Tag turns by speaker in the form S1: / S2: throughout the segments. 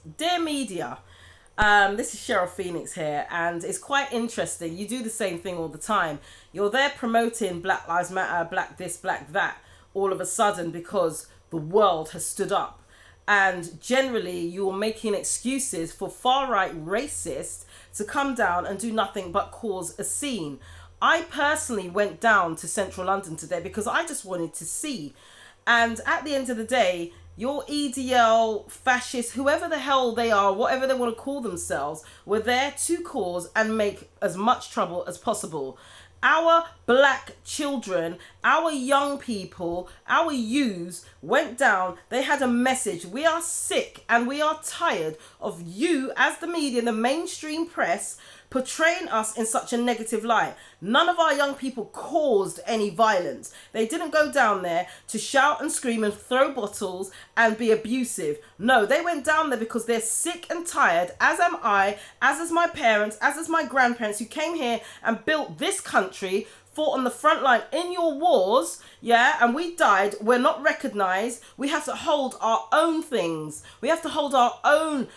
S1: Dear media, this is Cheryl Phoenix here, and it's quite interesting. You do the same thing all the time. You're there promoting Black Lives Matter, Black this, Black that, all of a sudden because the world has stood up. And generally, you're making excuses for far-right racists to come down and do nothing but cause a scene. I personally went down to central London today because I just wanted to see. And at the end of the day, your EDL, fascists, whoever the hell they are, whatever they want to call themselves, were there to cause and make as much trouble as possible. Our black children, our young people, our youths went down. They had a message. We are sick and we are tired of you as the media, the mainstream press, portraying us in such a negative light. None of our young people caused any violence. They didn't go down there to shout and scream and throw bottles and be abusive. No, they went down there because they're sick and tired, as am I, as is my parents, as is my grandparents, who came here and built this country, fought on the front line in your wars, yeah, and we died. We're not recognized. We have to hold our own things. We have to hold our own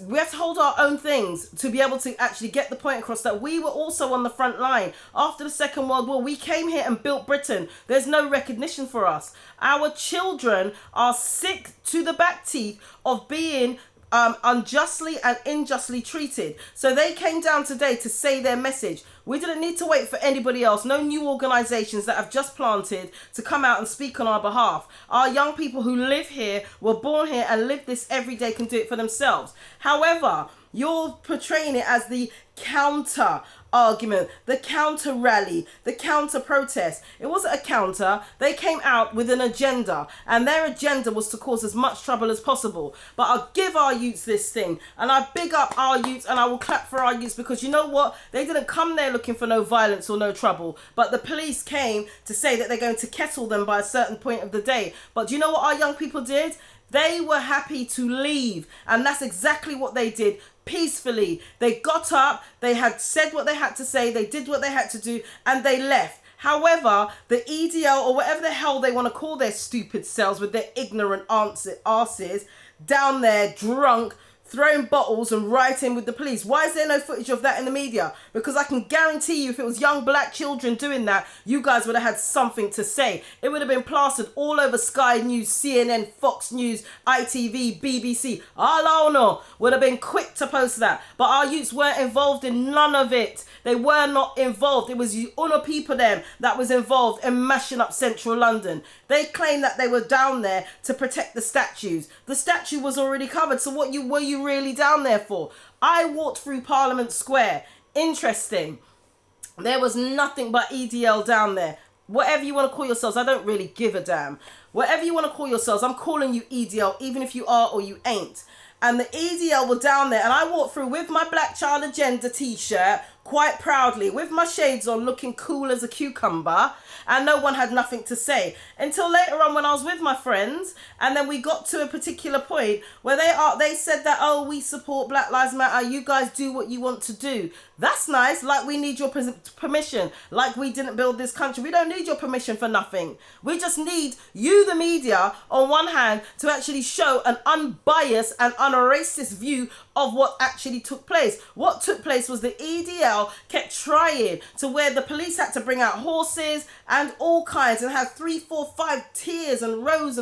S1: we have to hold our own things to be able to actually get the point across that we were also on the front line. After the Second World War, we came here and built Britain. There's no recognition for us. Our children are sick to the back teeth of being unjustly and unjustly treated. So they came down today to say their message. We didn't need to wait for anybody else. No new organisations that have just planted to come out and speak on our behalf. Our young people who live here, were born here and live this every day, can do it for themselves. However, you're portraying it as the counter argument, the counter rally, the counter protest. It wasn't a counter. They came out with an agenda, and their agenda was to cause as much trouble as possible. But I'll give our youths this thing, and I big up our youths, and I will clap for our youths, because you know what? They didn't come there looking for no violence or no trouble, but the police came to say that they're going to kettle them by a certain point of the day. But do you know what our young people did? They were happy to leave, and that's exactly what they did. Peacefully, they got up, they had said what they had to say, they did what they had to do, and they left. However, the EDL, or whatever the hell they want to call their stupid selves with their ignorant asses, down there drunk, throwing bottles and rioting with the police. Why is there no footage of that in the media? Because I can guarantee you, if it was young black children doing that, you guys would have had something to say. It would have been plastered all over Sky News, CNN, Fox News, ITV, BBC. All would have been quick to post that. But our youths weren't involved in none of it. They were not involved. It was you other people them that was involved in mashing up central London. They claimed that they were down there to protect the statues. The statue was already covered, so what were you really down there for? I walked through Parliament Square. Interesting. There was nothing but EDL down there. Whatever you want to call yourselves, I don't really give a damn. Whatever you want to call yourselves, I'm calling you EDL, even if you are or you ain't. And the EDL were down there, and I walked through with my Black Child Agenda t-shirt, quite proudly, with my shades on, looking cool as a cucumber, and no one had nothing to say. Until later on, when I was with my friends, and then we got to a particular point where they said that, oh, we support Black Lives Matter, you guys do what you want to do. That's nice, like we need your permission, like we didn't build this country. We don't need your permission for nothing. We just need you, the media, on one hand, to actually show an unbiased and unracist view of what actually took place. What took place was the EDL kept trying to where the police had to bring out horses and all kinds, and have 3, 4, 5 tiers and rows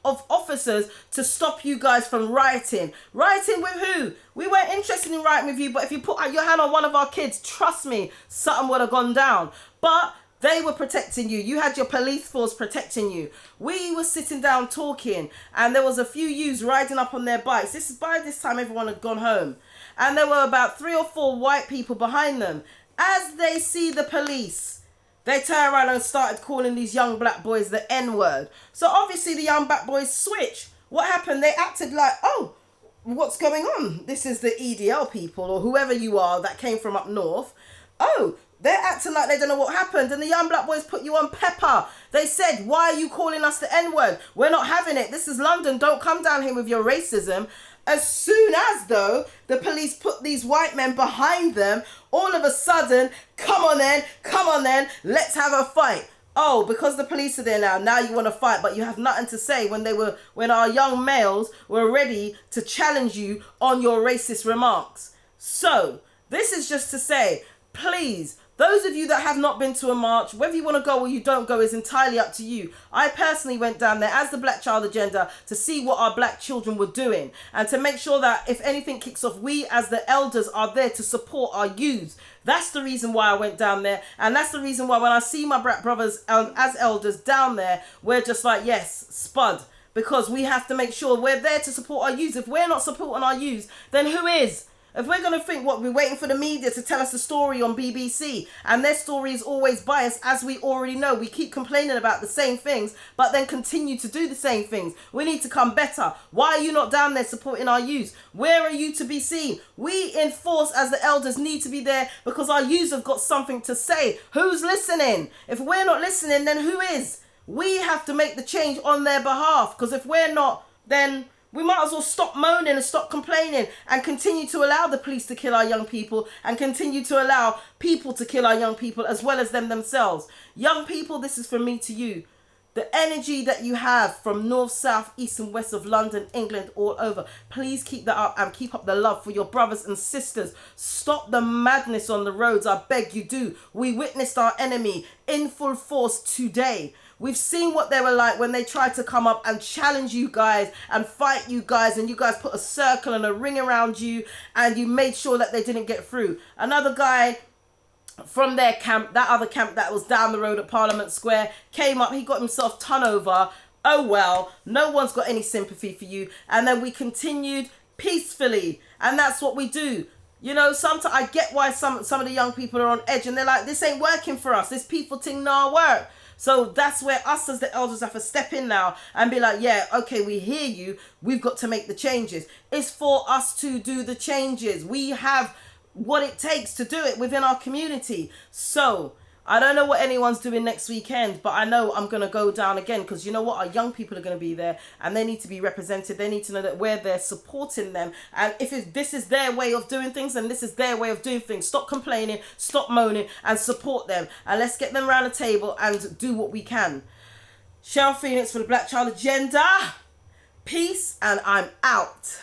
S1: of officers to stop you guys from rioting. Rioting with who? We weren't interested in rioting with you, but if you put out your hand on one of our kids, trust me, something would have gone down. But they were protecting you. You had your police force protecting you. We were sitting down talking, and there was a few youths riding up on their bikes. By this time, everyone had gone home. And there were about 3 or 4 white people behind them. As they see the police, they turned around and started calling these young black boys the N-word. So obviously the young black boys switched. What happened? They acted like, oh, what's going on? This is the EDL people, or whoever you are that came from up north. Oh, they're acting like they don't know what happened. And the young black boys put you on pepper. They said, why are you calling us the N-word? We're not having it. This is London. Don't come down here with your racism. As soon as, though, the police put these white men behind them, all of a sudden, come on then, let's have a fight. oh, because the police are there now you want to fight, but you have nothing to say when our young males were ready to challenge you on your racist remarks. So this is just to say, please, those of you that have not been to a march, whether you want to go or you don't go is entirely up to you. I personally went down there as the Black Child Agenda to see what our black children were doing and to make sure that if anything kicks off, we as the elders are there to support our youths. That's the reason why I went down there, and that's the reason why when I see my black brothers as elders down there, we're just like, yes, spud, because we have to make sure we're there to support our youths. If we're not supporting our youths, then who is? If we're going to think what we're waiting for the media to tell us the story on BBC, and their story is always biased, as we already know, we keep complaining about the same things, but then continue to do the same things. We need to come better. Why are you not down there supporting our youth? Where are you to be seen? We enforce as the elders need to be there because our youth have got something to say. Who's listening? If we're not listening, then who is? We have to make the change on their behalf, because if we're not, then we might as well stop moaning and stop complaining and continue to allow the police to kill our young people and continue to allow people to kill our young people as well as them themselves. Young people, this is from me to you. The energy that you have from north, south, east and west of London, England, all over, please keep that up and keep up the love for your brothers and sisters. Stop the madness on the roads, I beg you do. We witnessed our enemy in full force today. We've seen what they were like when they tried to come up and challenge you guys and fight you guys, and you guys put a circle and a ring around you and you made sure that they didn't get through. Another guy from their camp, that other camp that was down the road at Parliament Square, came up, he got himself turned over. Oh well, no one's got any sympathy for you. And then we continued peacefully, and that's what we do. You know, sometimes I get why some of the young people are on edge and they're like, this ain't working for us, this peaceful thing nah work. So that's where us as the elders have to step in now and be like, yeah, okay, we hear you. We've got to make the changes. It's for us to do the changes. We have what it takes to do it within our community. So I don't know what anyone's doing next weekend, but I know I'm going to go down again because you know what? Our young people are going to be there and they need to be represented. They need to know that we're there supporting them. And if this is their way of doing things, then this is their way of doing things. Stop complaining, stop moaning and support them. And let's get them around the table and do what we can. Cheryl Phoenix for the Black Child Agenda. Peace, and I'm out.